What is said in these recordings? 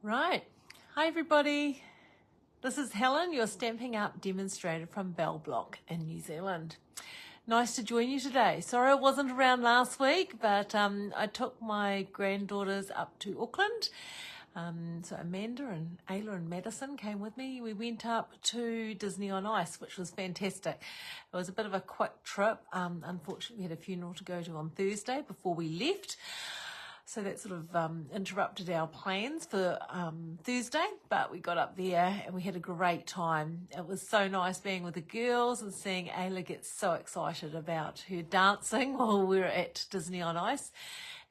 Right. Hi everybody. This is Helen, your Stampin' Up demonstrator from Bell Block in New Zealand. Nice to join you today. Sorry I wasn't around last week, but I took my granddaughters up to Auckland. So Amanda and Ayla and Madison came with me. We went up to Disney on Ice, which was fantastic. It was a bit of a quick trip. Unfortunately, we had a funeral to go to on Thursday before we left. So that sort of interrupted our plans for Thursday, but we got up there and we had a great time. It was so nice being with the girls and seeing Ayla get so excited about her dancing while we were at Disney on Ice.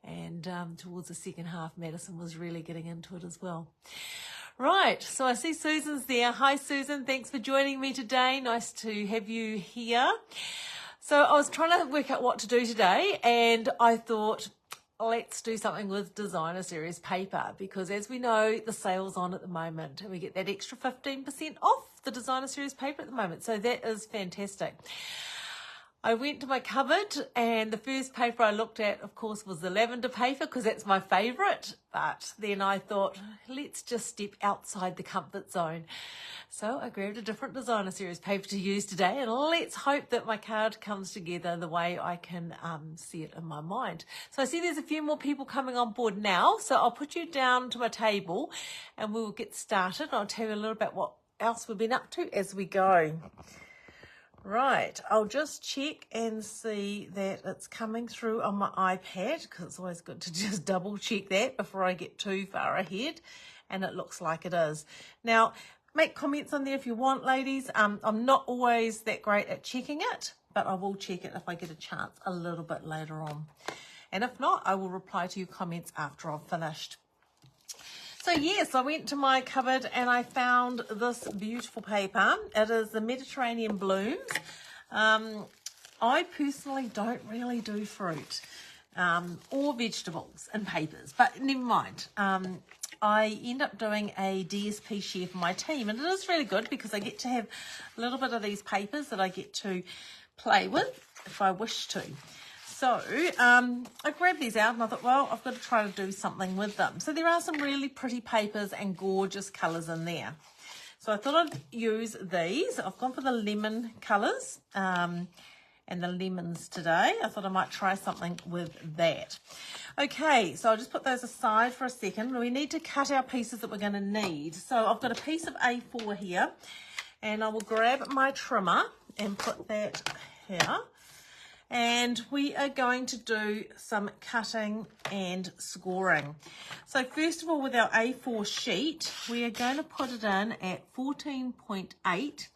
And towards the second half, Madison was really getting into it as well. Right, so I see Susan's there. Hi Susan, thanks for joining me today. Nice to have you here. So I was trying to work out what to do today, and I thought, let's do something with designer series paper, because as we know, the sale's on at the moment and we get that extra 15% off the designer series paper at the moment. So that is fantastic. I went to my cupboard and the first paper I looked at, of course, was the lavender paper because that's my favourite. But then I thought, let's just step outside the comfort zone. So I grabbed a different designer series paper to use today, and let's hope that my card comes together the way I can see it in my mind. So I see there's a few more people coming on board now. So I'll put you down to my table and we'll get started. I'll tell you a little about what else we've been up to as we go. Right, I'll just check and see that it's coming through on my iPad, because it's always good to just double check that before I get too far ahead, and it looks like it is. Now, make comments on there if you want, ladies. I'm not always that great at checking it, but I will check it if I get a chance a little bit later on. And if not, I will reply to your comments after I've finished. So yes, I went to my cupboard and I found this beautiful paper. It is the Mediterranean Blooms. I personally don't really do fruit or vegetables in papers, but never mind. I end up doing a DSP share for my team, and it is really good because I get to have a little bit of these papers that I get to play with if I wish to. So I grabbed these out and I thought, well, I've got to try to do something with them. So there are some really pretty papers and gorgeous colours in there. So I thought I'd use these. I've gone for the lemon colours and the lemons today. I thought I might try something with that. Okay, so I'll just put those aside for a second. We need to cut our pieces that we're going to need. So I've got a piece of A4 here, and I will grab my trimmer and put that here. And we are going to do some cutting and scoring. So first of all, with our A4 sheet, we are going to put it in at 14.8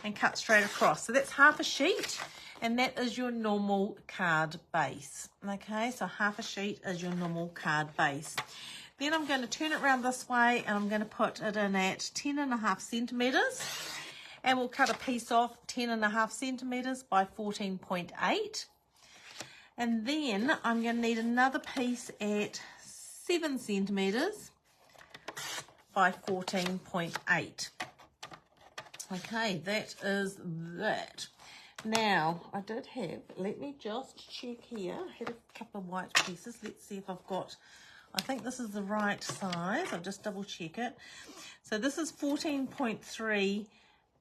and cut straight across. So that's half a sheet, and that is your normal card base. Okay, so half a sheet is your normal card base. Then I'm going to turn it around this way, and I'm going to put it in at 10.5 centimetres. And we'll cut a piece off 10.5 centimetres by 14.8. And then I'm going to need another piece at 7 centimetres by 14.8. Okay, that is that. Now, I did have, let me just check here. I had a couple of white pieces. Let's see if I've got, I think this is the right size. I'll just double check it. So this is 14.3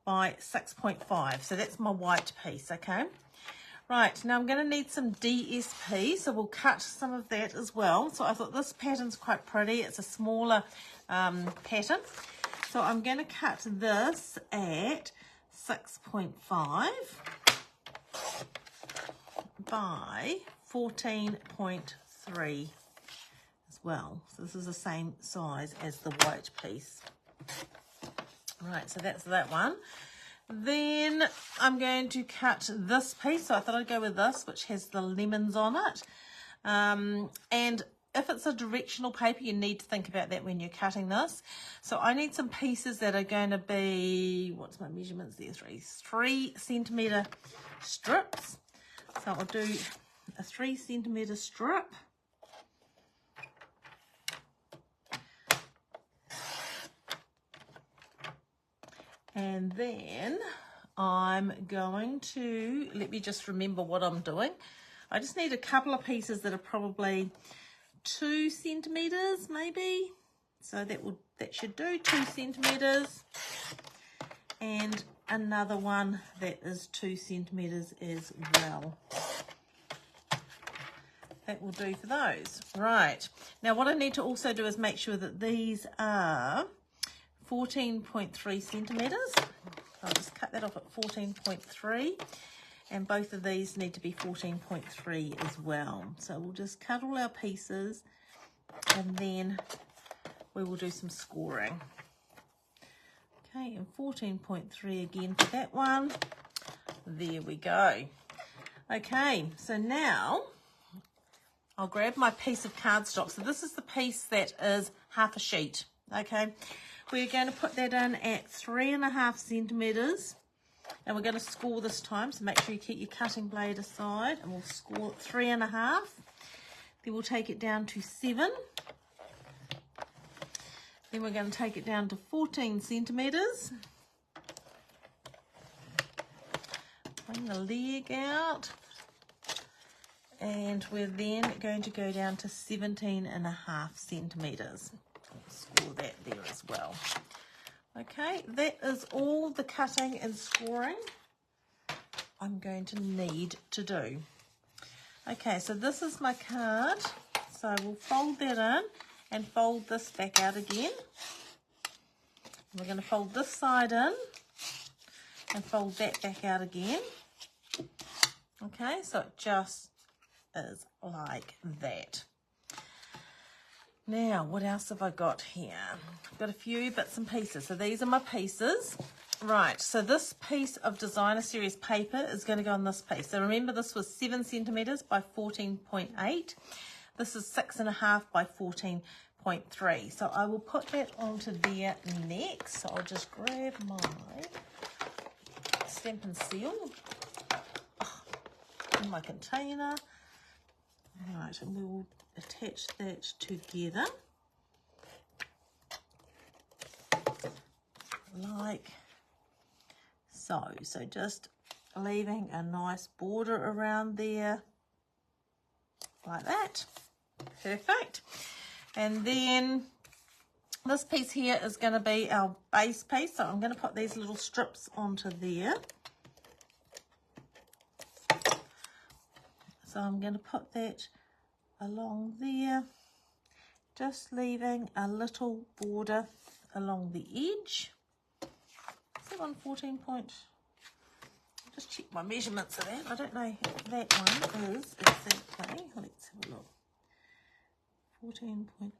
by 6.5, so that's my white piece. Okay, right, now I'm going to need some DSP, so we'll cut some of that as well. So I thought this pattern's quite pretty. It's a smaller pattern, so I'm going to cut this at 6.5 by 14.3 as well. So this is the same size as the white piece. Right, so that's that one. Then I'm going to cut this piece. So I thought I'd go with this, which has the lemons on it. And if it's a directional paper, you need to think about that when you're cutting this. So I need some pieces that are going to be, what's my measurements there? 3 centimetre strips. So I'll do a 3 centimetre strip. And then I'm going to, let me just remember what I'm doing. I just need a couple of pieces that are probably 2 centimetres maybe. So that should do 2 centimeters, and another one that is 2 centimeters as well. That will do for those. Right, now what I need to also do is make sure that these are 14.3 centimeters. I'll just cut that off at 14.3, and both of these need to be 14.3 as well. So we'll just cut all our pieces, and then we will do some scoring. Okay, and 14.3 again for that one. There we go. Okay, so now I'll grab my piece of cardstock. So this is the piece that is half a sheet. Okay, we're going to put that in at 3.5 centimeters, and we're going to score this time. So make sure you keep your cutting blade aside, and we'll score 3.5. Then we'll take it down to 7. Then we're going to take it down to 14 centimeters. Bring the leg out. And we're then going to go down to 17.5 centimeters. Score that there as well. Okay, that is all the cutting and scoring I'm going to need to do. Okay, so this is my card. So we'll fold that in and fold this back out again. We're going to fold this side in and fold that back out again. Okay, so it just is like that. Now, what else have I got here? I've got a few bits and pieces. So these are my pieces. Right, so this piece of Designer Series paper is going to go on this piece. So remember, this was 7 centimeters by 14.8. This is 6.5 by 14.3. So I will put that onto there next. So I'll just grab my stamp and seal in my container. Right, and we will attach that together like so. So just leaving a nice border around there like that. Perfect. And then this piece here is going to be our base piece. So I'm going to put these little strips onto there. So I'm going to put that along there, just leaving a little border along the edge. Is that one 14 point? I'll just check my measurements of that. I don't know if that one is exactly. Let's have a look. 14.8.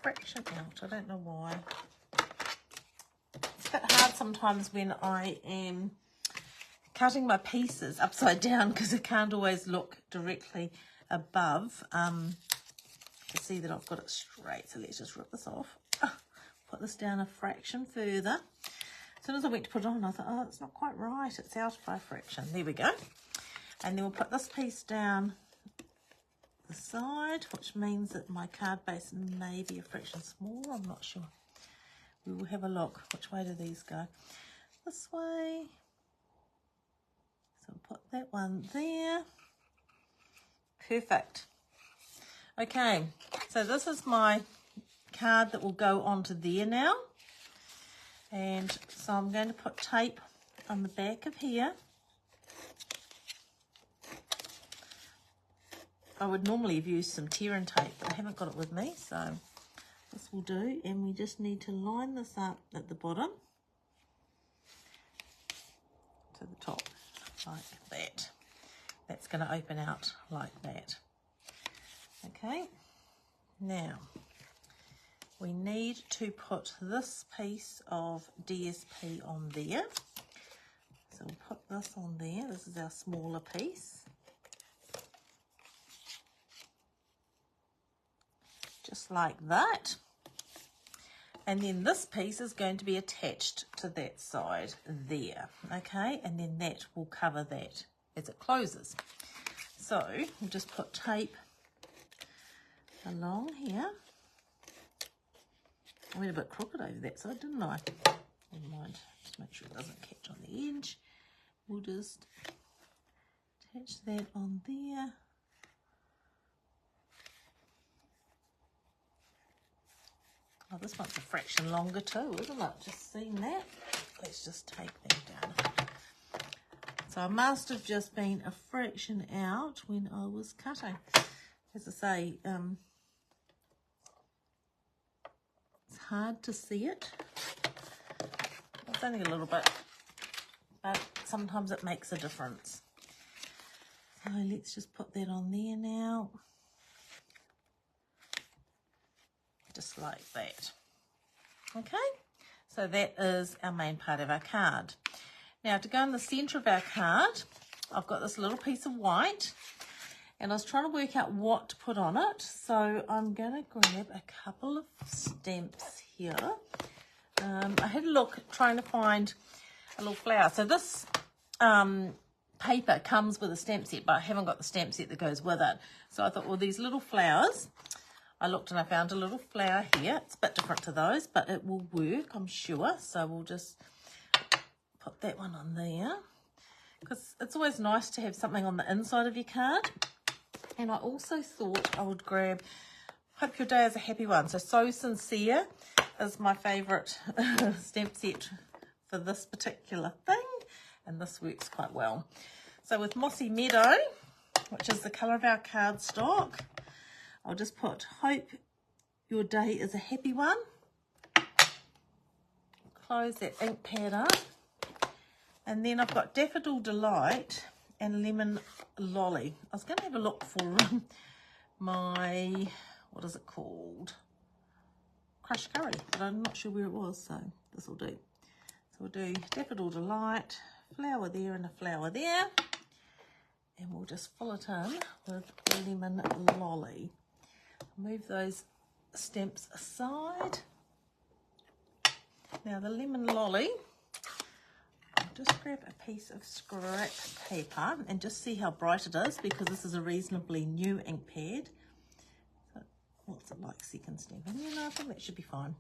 Fraction out. I don't know why. It's a bit hard sometimes when I am cutting my pieces upside down because I can't always look directly above to see that I've got it straight. So let's just rip this off. Put this down a fraction further. As soon as I went to put it on, I thought, oh, it's not quite right. It's out by a fraction. There we go. And then we'll put this piece down the side, which means that my card base may be a fraction smaller. I'm not sure. We will have a look. Which way do these go? This way. So put that one there. Perfect. Okay, so this is my card that will go onto there now. And so I'm going to put tape on the back of here. I would normally have used some tear and tape, but I haven't got it with me, so this will do. And we just need to line this up at the bottom to the top, like that. That's going to open out like that. Okay, now we need to put this piece of DSP on there. So we'll put this on there. This is our smaller piece. Just like that. And then this piece is going to be attached to that side there. Okay, and then that will cover that as it closes. So we'll just put tape along here. I went a bit crooked over that side, didn't I? Never mind, just make sure it doesn't catch on the edge. We'll just attach that on there. Oh, this one's a fraction longer too, isn't it? Just seen that. Let's just take that down. So I must have just been a fraction out when I was cutting. As I say, it's hard to see it. It's only a little bit, but sometimes it makes a difference. So let's just put that on there now. Just like that. Okay, so that is our main part of our card. Now to go in the center of our card, I've got this little piece of white and I was trying to work out what to put on it. So I'm going to grab a couple of stamps here. I had a look trying to find a little flower. So this paper comes with a stamp set, but I haven't got the stamp set that goes with it. So I thought, well, these little flowers, I looked and I found a little flower here. It's a bit different to those, but it will work, I'm sure. So we'll just put that one on there, because it's always nice to have something on the inside of your card. And I also thought I would grab Hope Your Day is a Happy One. So Sincere is my favourite stamp set for this particular thing, and this works quite well. So with Mossy Meadow, which is the colour of our cardstock, I'll just put Hope Your Day is a Happy One. Close that ink pad up. And then I've got Daffodil Delight and Lemon Lolly. I was going to have a look for my, what is it called? Crushed curry, but I'm not sure where it was, so this will do. So we'll do Daffodil Delight, flower there and a flower there. And we'll just fill it in with Lemon Lolly. Move those stamps aside. Now the Lemon Lolly, I'll just grab a piece of scrap paper and just see how bright it is, because this is a reasonably new ink pad. So what's it like second stamping? You know, I think that should be fine.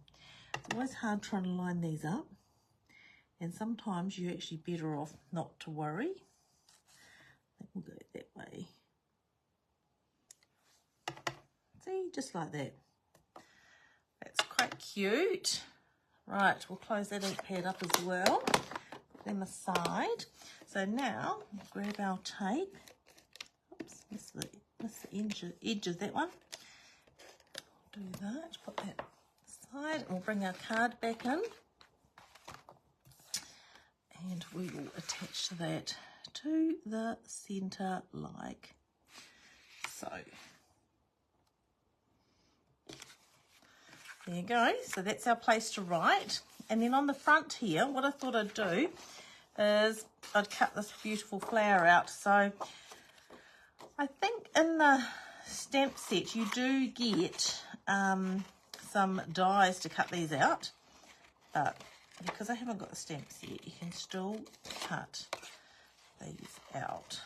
It's always hard trying to line these up, and sometimes you're actually better off not to worry. I think we'll go that way. See, just like that. That's quite cute. Right, we'll close that ink pad up as well. Put them aside. So now, grab our tape. Oops, miss the edges, that one. Do that, put that aside, and we'll bring our card back in. And we will attach that to the centre like so. There you go, so that's our place to write. And then on the front here, what I thought I'd do is I'd cut this beautiful flower out. So I think in the stamp set you do get some dies to cut these out, but because I haven't got the stamp set, you can still cut these out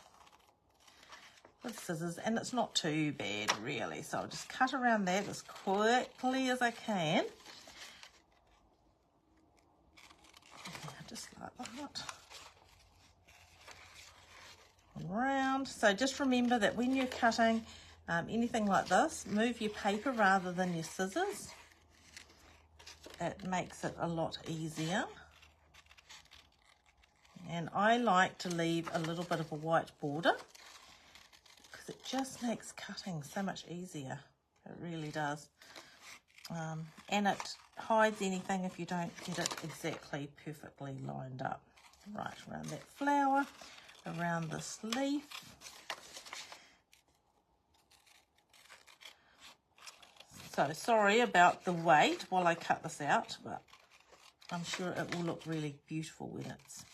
with scissors, and it's not too bad really. So I'll just cut around that as quickly as I can. Just like that. Around. So just remember that when you're cutting anything like this, move your paper rather than your scissors. It makes it a lot easier. And I like to leave a little bit of a white border, because it just makes cutting so much easier. It really does. And it hides anything if you don't get it exactly perfectly lined up. Right, around that flower, around this leaf. So sorry about the weight while I cut this out, but I'm sure it will look really beautiful when it's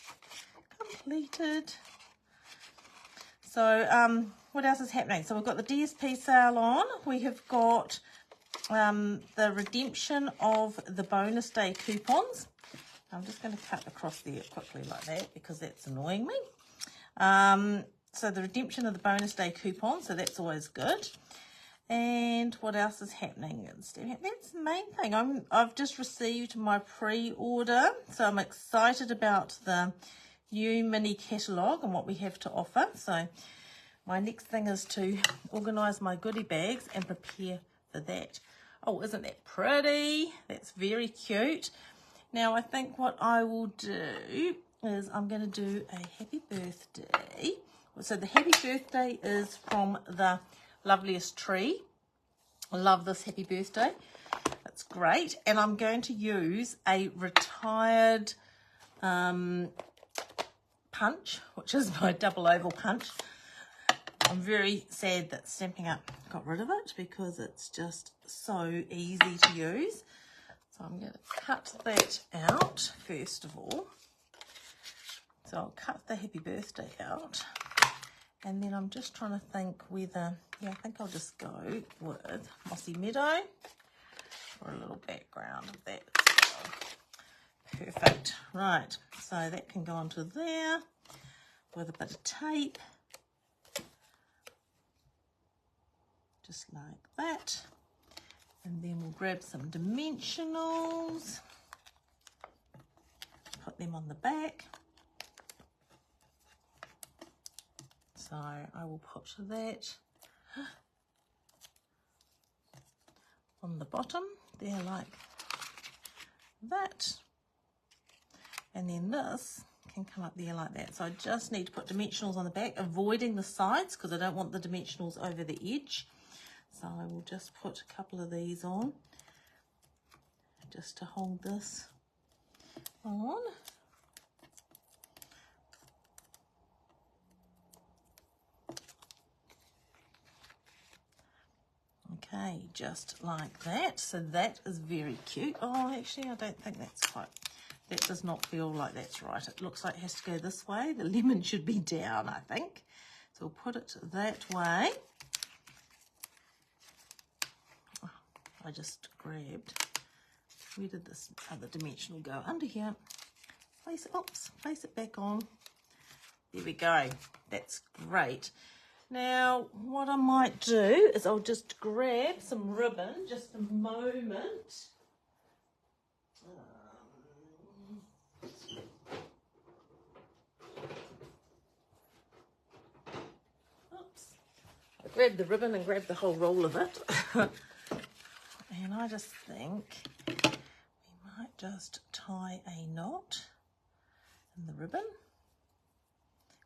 completed. So what else is happening? So we've got the DSP sale on. We have got the redemption of the bonus day coupons. I'm just going to cut across there quickly like that, because that's annoying me. So the redemption of the bonus day coupon, so that's always good. And what else is happening? That's the main thing. I've just received my pre-order, so I'm excited about the new mini catalogue and what we have to offer. So my next thing is to organise my goodie bags and prepare for that. Oh, isn't that pretty? That's very cute. Now I think what I will do is I'm going to do a happy birthday. So the happy birthday is from the Loveliest Tree. I love this happy birthday. It's great. And I'm going to use a retired punch, which is my double oval punch. I'm very sad that Stampin' Up got rid of it because it's just so easy to use. So I'm going to cut that out first of all. So I'll cut the happy birthday out. And then I'm just trying to think whether, yeah, I think I'll just go with Mossy Meadow for a little background of that. So, perfect. Right, so that can go onto there with a bit of tape. Just like that. And then we'll grab some dimensionals, put them on the back. So I will put that on the bottom there like that. And then this can come up there like that. So I just need to put dimensionals on the back, avoiding the sides because I don't want the dimensionals over the edge. So I will just put a couple of these on just to hold this on. Okay, just like that. So that is very cute. Oh, actually, I don't think that's quite, that does not feel like that's right. It looks like it has to go this way. The lemon should be down, I think. So we'll put it that way. Oh, I just grabbed, where did this other dimensional go? Under here. Place it, oops, place it back on. There we go. That's great. Now, what I might do is I'll just grab some ribbon, just a moment. Oops. I grabbed the ribbon and grabbed the whole roll of it. And I just think we might just tie a knot in the ribbon.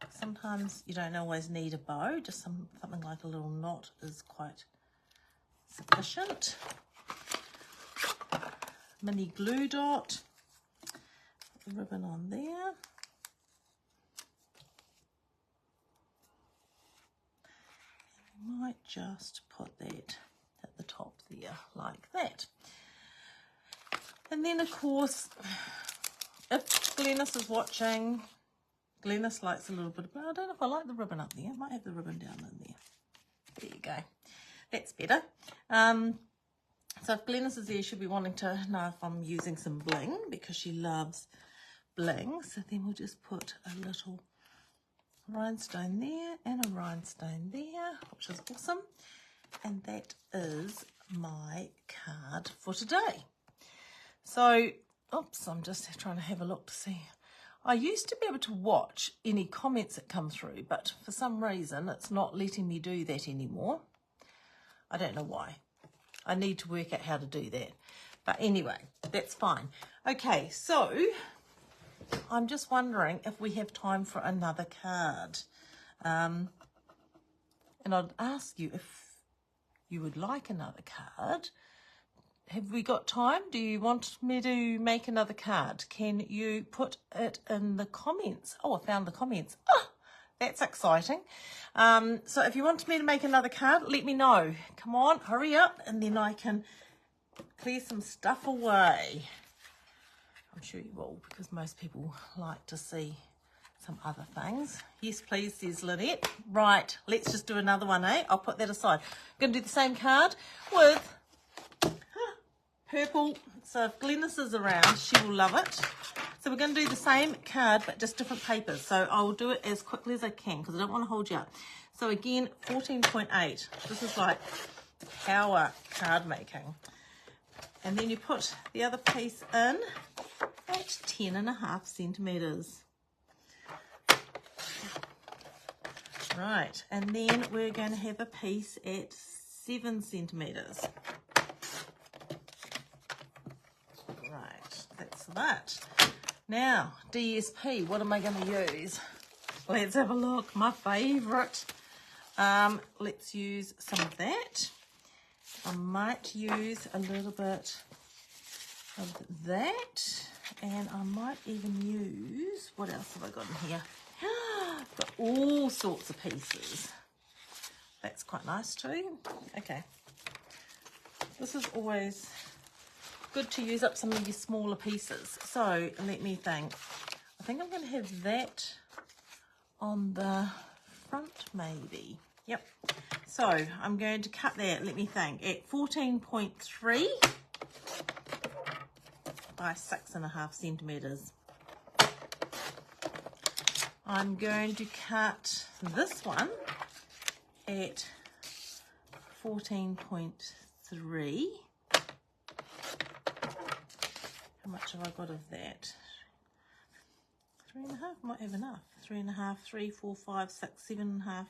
Sometimes you don't always need a bow, just something like a little knot is quite sufficient. Mini glue dot, put the ribbon on there. And we might just put that at the top there, like that. And then of course, if Glennis is watching, Glennis likes a little bit of, I don't know if I like the ribbon up there. I might have the ribbon down in there. There you go. That's better. So if Glennis is there, she'll be wanting to know if I'm using some bling because she loves bling. So then we'll just put a little rhinestone there and a rhinestone there, which is awesome. And that is my card for today. So, oops, I'm just trying to have a look to see. I used to be able to watch any comments that come through, but for some reason it's not letting me do that anymore. I don't know why. I need to work out how to do that. But anyway, that's fine. Okay, so I'm just wondering if we have time for another card. And I'd ask you if you would like another card. Have we got time? Do you want me to make another card? Can you put it in the comments? Oh, I found the comments. Oh, that's exciting. So if you want me to make another card, let me know. Come on, hurry up, and then I can clear some stuff away. I'm sure you will, because most people like to see some other things. Yes, please, says Lynette. Right, let's just do another one, eh? I'll put that aside. I'm going to do the same card with purple. So if Glennis is around, she will love it. So we're going to do the same card, but just different papers. So I will do it as quickly as I can because I don't want to hold you up. So again, 14.8. This is like power card making. And then you put the other piece in at 10.5 centimeters. Right, and then we're going to have a piece at 7 centimeters. But now, DSP, what am I going to use? Let's have a look. My favourite. Let's use some of that. I might use a little bit of that. And I might even use, what else have I got in here? Got all sorts of pieces. That's quite nice too. Okay. This is always good to use up some of your smaller pieces. So let me think. I think I'm going to have that on the front maybe. Yep. So I'm going to cut that, let me think, at 14.3 by 6.5 centimetres. I'm going to cut this one at 14.3. How much have I got of that? 3.5, might have enough. 3.5, 3, 4, 5, 6, 7.5.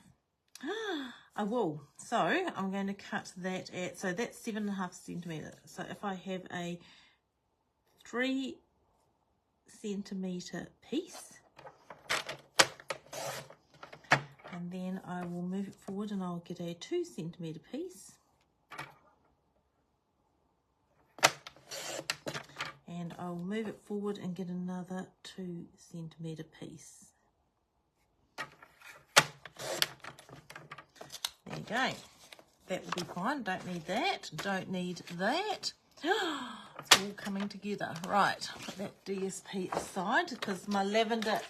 I will. So I'm going to cut that at, so that's 7.5 centimetres. So if I have a 3 centimetre piece, and then I will move it forward and I'll get a 2 centimetre piece. And I'll move it forward and get another 2 centimetre piece. There you go. That will be fine. Don't need that. Don't need that. It's all coming together. Right, I'll put that DSP aside because my lavender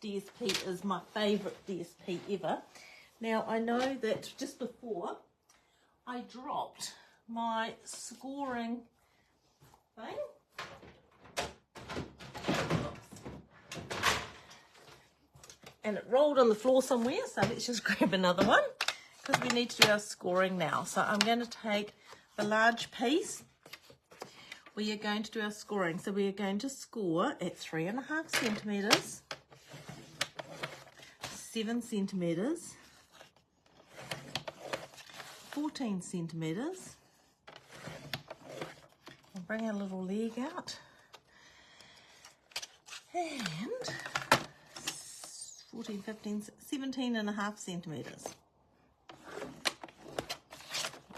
DSP is my favourite DSP ever. Now I know that just before I dropped my scoring thing. And it rolled on the floor somewhere, so let's just grab another one because we need to do our scoring now. So I'm going to take the large piece. We are going to do our scoring. So we are going to score at 3.5 centimetres, 7 centimetres, 14 centimetres. I'll bring our little leg out. And 14, 15, 17.5 centimetres.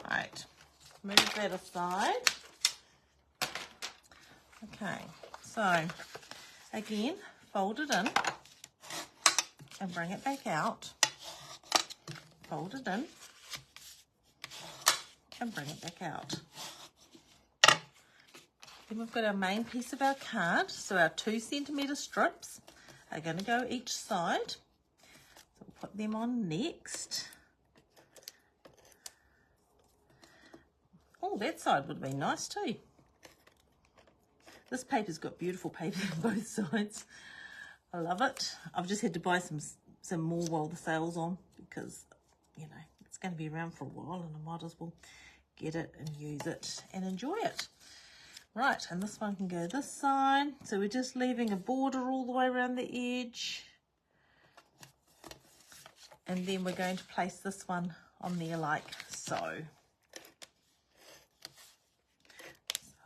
Right, move that aside. Okay, so again, fold it in and bring it back out. Fold it in and bring it back out. Then we've got our main piece of our card. So our 2 centimetre strips are going to go each side. So we'll put them on next. Oh, that side would have been nice too. This paper's got beautiful paper on both sides. I love it. I've just had to buy some more while the sale's on because, you know, it's going to be around for a while and I might as well get it and use it and enjoy it. Right, and this one can go this side. So we're just leaving a border all the way around the edge. And then we're going to place this one on there like so.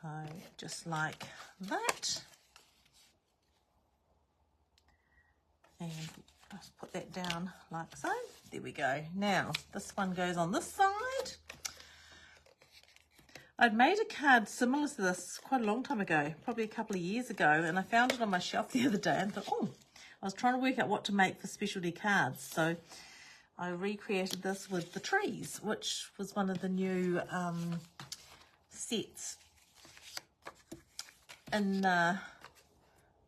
So just like that. And just put that down like so. There we go. Now, this one goes on this side. I'd made a card similar to this quite a long time ago, probably a couple of years ago, and I found it on my shelf the other day and thought, oh, I was trying to work out what to make for specialty cards. So I recreated this with the trees, which was one of the new sets in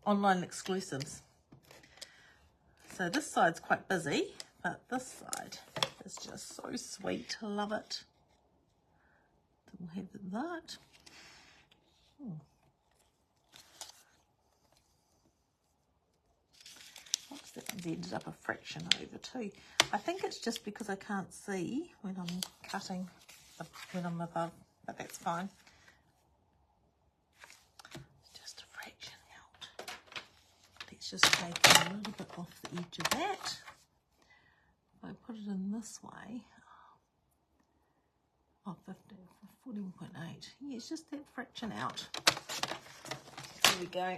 online exclusives. So this side's quite busy, but this side is just so sweet. I love it. So we'll have that. Oops, that one's ended up a fraction over too. I think it's just because I can't see when I'm cutting, when I'm above, but that's fine. Just a fraction out. Let's just take a little bit off the edge of that. If I put it in this way, oh, 14.8. Yeah, it's just that fraction out. So There we go.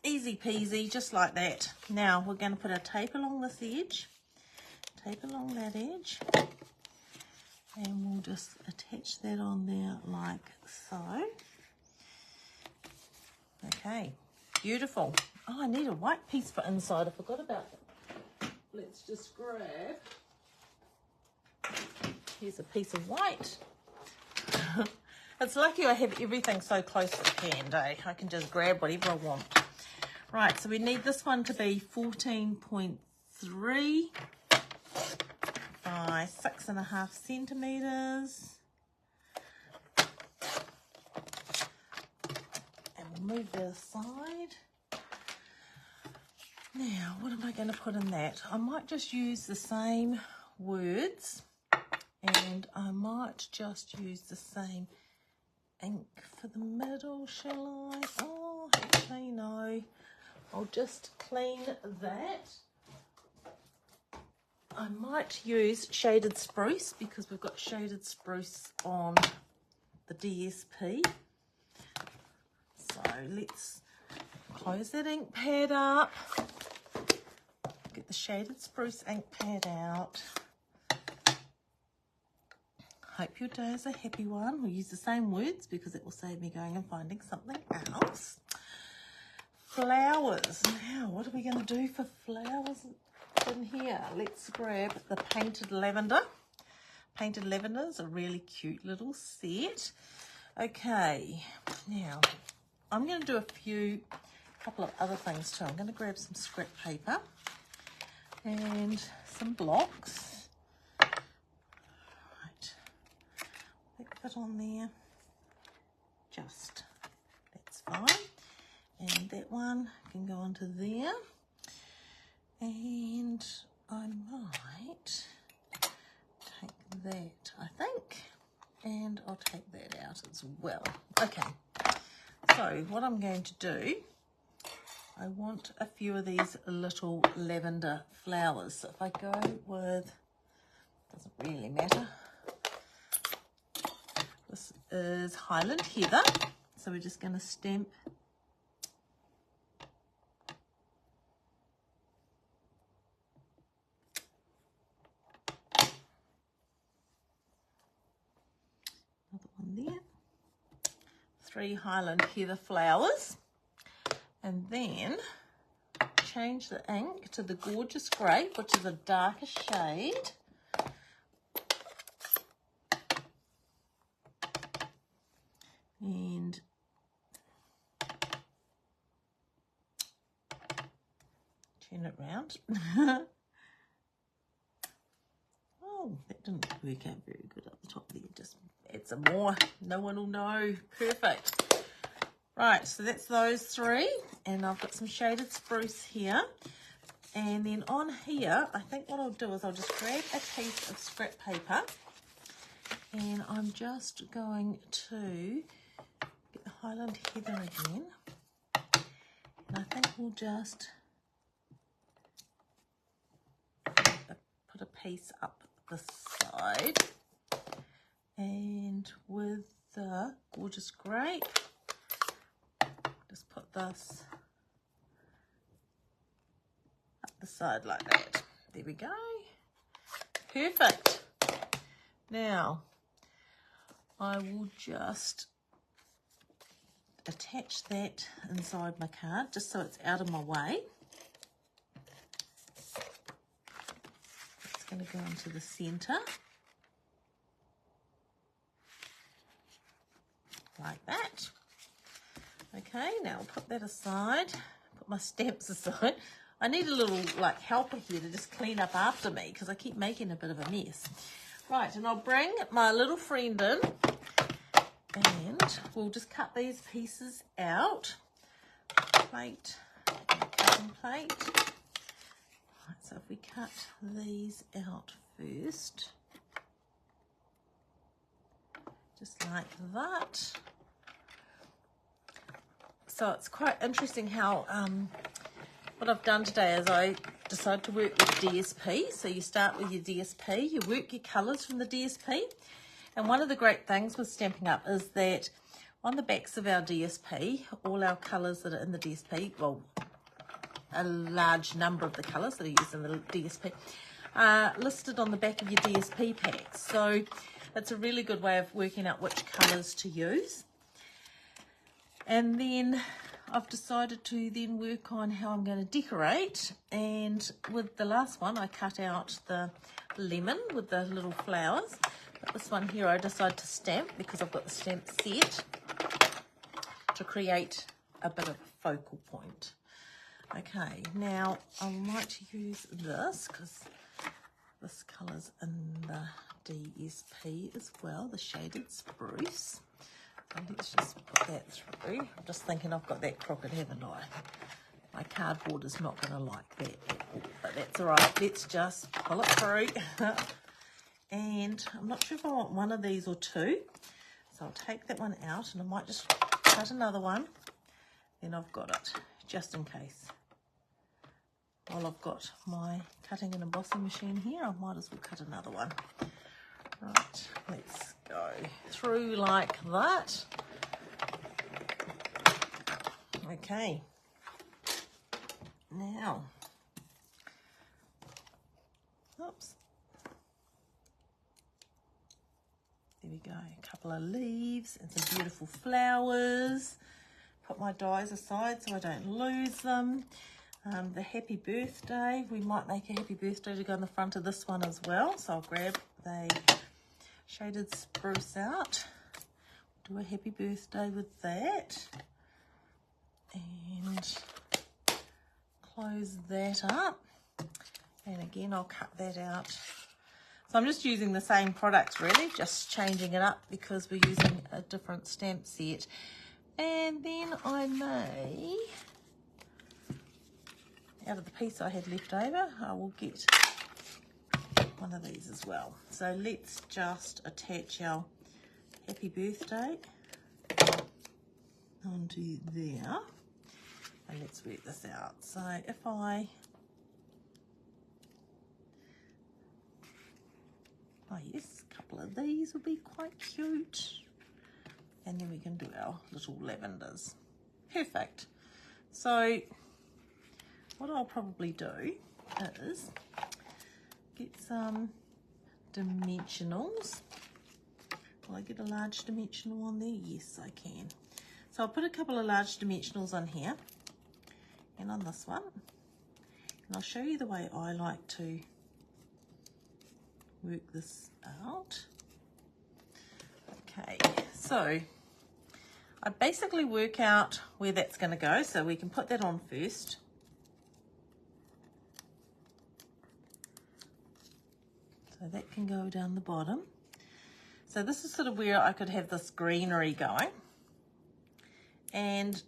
Easy peasy, just like that. Now we're going to put a tape along this edge. Tape along that edge. And we'll just attach that on there like so. Okay, beautiful. Oh, I need a white piece for inside. I forgot about that. Let's just grab. Here's a piece of white. It's lucky I have everything so close at hand, eh? I can just grab whatever I want. Right, so we need this one to be 14.3 by 6.5 centimetres. And we'll move that aside. Now, what am I going to put in that? I might just use the same words, and I might just use the same ink for the middle, shall I? Oh, actually, no. I'll just clean that. I might use shaded spruce because we've got shaded spruce on the DSP. So let's close that ink pad up. Get the shaded spruce ink pad out. Hope your day is a happy one. We'll use the same words because it will save me going and finding something else. Flowers. Now, what are we going to do for flowers in here? Let's grab the painted lavender. Painted lavender is a really cute little set. Okay, now I'm going to do a couple of other things too. I'm going to grab some scrap paper and some blocks. Right, that on there. Just, that's fine. And that one can go onto there. And I might take that, I think. And I'll take that out as well. Okay, so what I'm going to do, I want a few of these little lavender flowers. So if I go with, doesn't really matter. This is Highland Heather. So we're just going to stamp there, 3 Highland Heather flowers, and then change the ink to the Gorgeous Grape, which is a darker shade, and turn it round. Oh, that didn't work out very good up the top there. Just add some more. No one will know. Perfect. Right, so that's those 3. And I've got some shaded spruce here. And then on here, I think what I'll do is I'll just grab a piece of scrap paper. And I'm just going to get the Highland Heather again. And I think we'll just put a piece up the side, and with the Gorgeous Grape, just put this up the side like that. There we go. Perfect. Now I will just attach that inside my card just so it's out of my way. Going to go into the center like that. Okay, now I'll put that aside, put my stamps aside. I need a little like helper here to just clean up after me because I keep making a bit of a mess. Right, and I'll bring my little friend in and we'll just cut these pieces out. Plate, cutting plate. So if we cut these out first, just like that. So it's quite interesting how, what I've done today is I decided to work with DSP. So you start with your DSP, you work your colours from the DSP. And one of the great things with Stampin' Up is that on the backs of our DSP, all our colours that are in the DSP, well, a large number of the colours that are used in the DSP, are listed on the back of your DSP packs. So it's a really good way of working out which colours to use. And then I've decided to then work on how I'm going to decorate. And with the last one, I cut out the lemon with the little flowers. But this one here I decided to stamp because I've got the stamp set to create a bit of a focal point. Okay, now I might use this because this colour's in the DSP as well, the shaded spruce. So let's just put that through. I'm just thinking I've got that crooked, haven't I? My cardboard is not going to like that at all, but that's all right. Let's just pull it through. And I'm not sure if I want one of these or two. So I'll take that one out and I might just cut another one. Then I've got it, just in case. While I've got my cutting and embossing machine here, I might as well cut another one. Right, let's go through like that. Okay. Now, oops. There we go, a couple of leaves and some beautiful flowers. Put my dies aside so I don't lose them. The happy birthday, we might make a happy birthday to go on the front of this one as well. So I'll grab the shaded spruce out, do a happy birthday with that, and close that up. And again, I'll cut that out. So I'm just using the same products really, just changing it up because we're using a different stamp set. And then I may, out of the piece I had left over, I will get one of these as well. So let's just attach our happy birthday onto there. And let's work this out. So if I, oh yes, a couple of these will be quite cute. And then we can do our little lavenders. Perfect. So what I'll probably do is get some dimensionals. Will I get a large dimensional on there? Yes, I can. So I'll put a couple of large dimensionals on here and on this one. And I'll show you the way I like to work this out. Okay, so I basically work out where that's going to go, so we can put that on first. So that can go down the bottom. So this is sort of where I could have this greenery going. And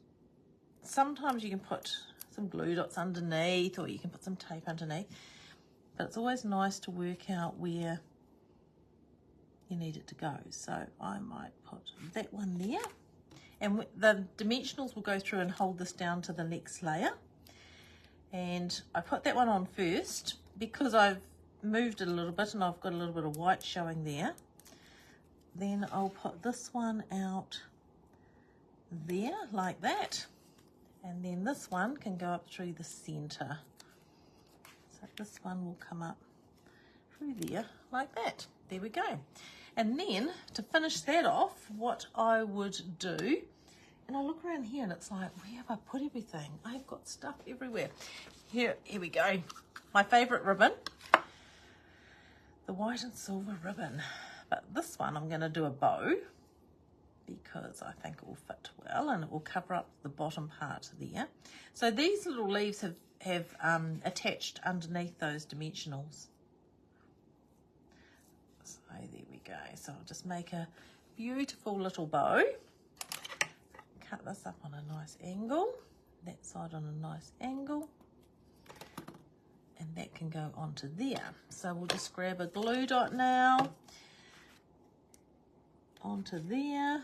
sometimes you can put some glue dots underneath, or you can put some tape underneath. But it's always nice to work out where you need it to go. So I might put that one there. And the dimensionals will go through and hold this down to the next layer. And I put that one on first because I've moved it a little bit and I've got a little bit of white showing there. Then I'll put this one out there like that. And then this one can go up through the center. So this one will come up through there like that. There we go. And then to finish that off, what I would do, and I look around here and it's like, where have I put everything? I've got stuff everywhere. Here we go. My favorite ribbon, the white and silver ribbon. But this one I'm going to do a bow because I think it will fit well and it will cover up the bottom part there. So these little leaves have attached underneath those dimensionals. So there we go. So I'll just make a beautiful little bow. Cut this up on a nice angle. That side on a nice angle. And that can go onto there. So we'll just grab a glue dot now. Onto there.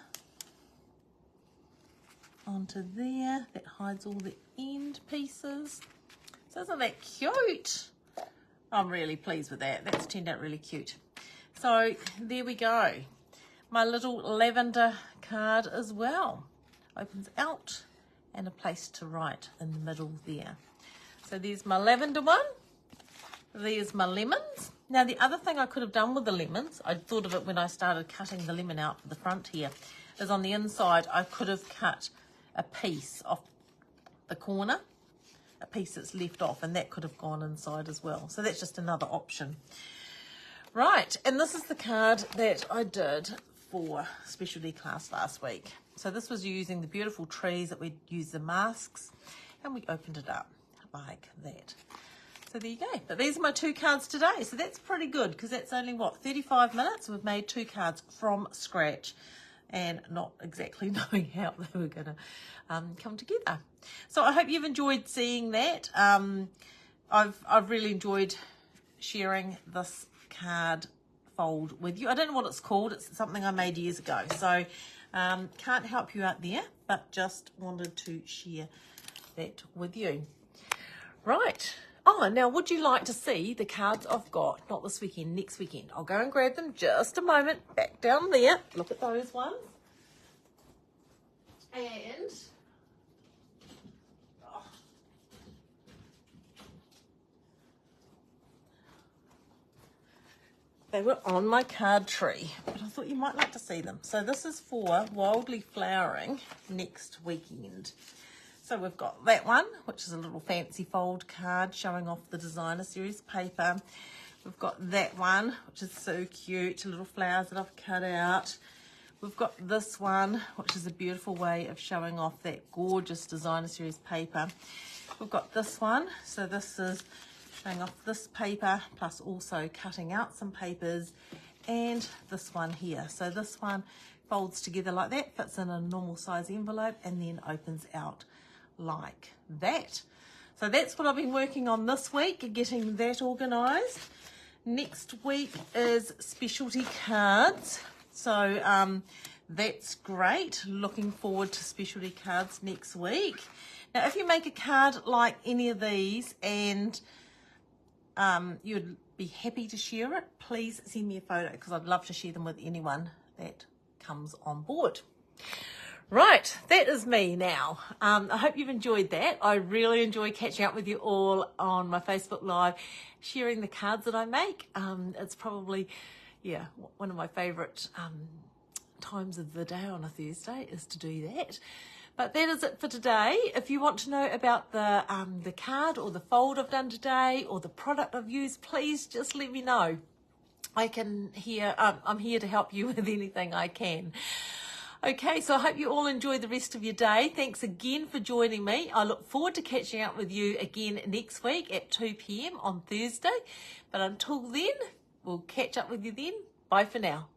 Onto there. That hides all the end pieces. So isn't that cute? I'm really pleased with that. That's turned out really cute. So there we go. My little lavender card as well. Opens out and a place to write in the middle there. So there's my lavender one. There's my lemons. Now the other thing I could have done with the lemons, I thought of it when I started cutting the lemon out for the front here, is on the inside I could have cut a piece off the corner, a piece that's left off, and that could have gone inside as well. So that's just another option. Right, and this is the card that I did for specialty class last week. So this was using the beautiful trees that we used the masks, and we opened it up like that. So there you go. But these are my 2 cards today. So that's pretty good because that's only, what, 35 minutes? We've made 2 cards from scratch and not exactly knowing how they were going to come together. So I hope you've enjoyed seeing that. I've really enjoyed sharing this card fold with you. I don't know what it's called. It's something I made years ago. So can't help you out there, but just wanted to share that with you. Right. Oh, now would you like to see the cards I've got? Not this weekend, next weekend. I'll go and grab them just a moment. Back down there. Look at those ones. And they were on my card tree, but I thought you might like to see them. So this is for Wildly Flowering next weekend. So we've got that one, which is a little fancy fold card showing off the designer series paper. We've got that one, which is so cute, little flowers that I've cut out. We've got this one, which is a beautiful way of showing off that gorgeous designer series paper. We've got this one, so this is showing off this paper, plus also cutting out some papers, and this one here. So this one folds together like that, fits in a normal size envelope, and then opens out like that. So that's what I've been working on this week, getting that organised. Next week is specialty cards. So that's great. Looking forward to specialty cards next week. Now, if you make a card like any of these and you'd be happy to share it, please send me a photo because I'd love to share them with anyone that comes on board. Right, that is me now. I hope you've enjoyed that. I really enjoy catching up with you all on my Facebook Live, sharing the cards that I make. It's probably, yeah, one of my favourite times of the day on a Thursday is to do that. But that is it for today. If you want to know about the card or the fold I've done today or the product I've used, please just let me know. I'm here to help you with anything I can. Okay, so I hope you all enjoy the rest of your day. Thanks again for joining me. I look forward to catching up with you again next week at 2 p.m. on Thursday. But until then, we'll catch up with you then. Bye for now.